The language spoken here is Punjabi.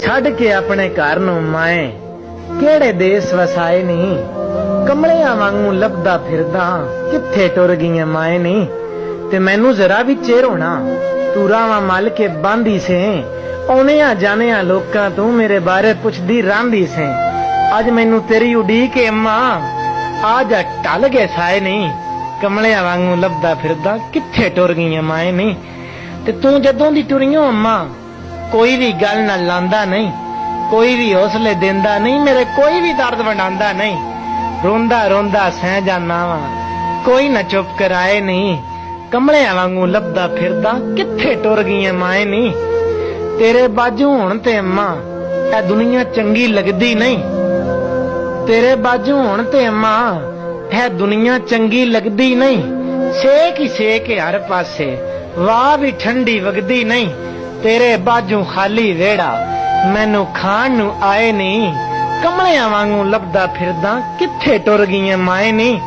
ਛੱਡ ਕੇ ਆਪਣੇ ਘਰ ਨੂੰ ਮਾਏ ਕਿਹੜੇ ਦੇਸ ਵਸਾਏ ਨੀ। ਕਮਲਿਆਂ ਵਾਂਗੂ ਲੱਭਦਾ ਫਿਰਦਾ ਕਿੱਥੇ ਟੁਰ ਗਈਆਂ ਮਾਏ ਨੀ। ਤੇ ਮੈਨੂੰ ਜ਼ਰਾ ਵੀ ਚਿਰ ਹੋਣਾ ਤੂੰ ਰਾਵਾਂ ਮਲ ਕੇ ਬਾਂਦੀ ਸੇ। ਆਉਣਿਆਂ ਜਾਣਿਆਂ ਲੋਕਾਂ ਤੂੰ ਮੇਰੇ ਬਾਰੇ ਪੁੱਛਦੀ ਰਹਿੰਦੀ ਸੇ। ਅੱਜ ਮੈਨੂੰ ਤੇਰੀ ਉਡੀਕ ਏ ਅੰਮਾ ਆ ਜਾ ਢਲ ਗਏ ਸਾਏ ਨੀ। ਕਮਲਿਆਂ ਵਾਂਗੂ ਲੱਭਦਾ ਫਿਰਦਾ ਕਿੱਥੇ ਟੁਰ ਗਈਆਂ ਮਾਏ ਨੀ। ਤੇ ਤੂੰ ਜਦੋਂ ਦੀ ਟੁਰੀਓ ਅੰਮਾ ਕੋਈ ਵੀ ਗੱਲ ਨਾ ਲਾਂਦਾ ਨਹੀਂ, ਕੋਈ ਵੀ ਹੌਸਲੇ ਦਿੰਦਾ ਨਹੀਂ, ਮੇਰੇ ਕੋਈ ਵੀ ਦਰਦ ਵੰਡਾਂਦਾ ਨਹੀਂ। ਰੋਂਦਾ ਰੋਂਦਾ ਸਹਿ ਜਾਨਾ ਵਾ ਕੋਈ ਨਾ ਚੁੱਪ ਕਰਾਏ ਨਹੀਂ। ਕਮਲਿਆਂ ਵਾਂਗੂ ਲੱਭਦਾ ਫਿਰਦਾ ਕਿੱਥੇ ਟੁਰ ਗਈਆਂ ਮਾਏ ਨੀ। ਤੇਰੇ ਬਾਝੂ ਹੁਣ ਤੇ ਅੰਮਾ ਇਹ ਦੁਨੀਆ ਚੰਗੀ ਲੱਗਦੀ ਨਹੀਂ। ਤੇਰੇ ਬਾਝੂ ਹੁਣ ਤੇ ਅੰਮਾ ਇਹ ਦੁਨੀਆ ਚੰਗੀ ਲੱਗਦੀ ਨਹੀਂ। ਸੇਕ ਹੀ ਸੇਕ ਹਰ ਪਾਸੇ ਵਾਹ ਵੀ ਠੰਡੀ ਵਗਦੀ ਨਹੀਂ। ਤੇਰੇ ਬਾਝੂ ਖਾਲੀ ਵਿਹੜਾ ਮੈਨੂੰ ਖਾਣ ਨੂੰ ਆਏ ਨਹੀਂ। ਕਮਲਿਆਂ ਵਾਂਗੂ ਲੱਭਦਾ ਫਿਰਦਾ ਕਿੱਥੇ ਟੁਰ ਗਈਆਂ ਮਾਏ ਨੀ।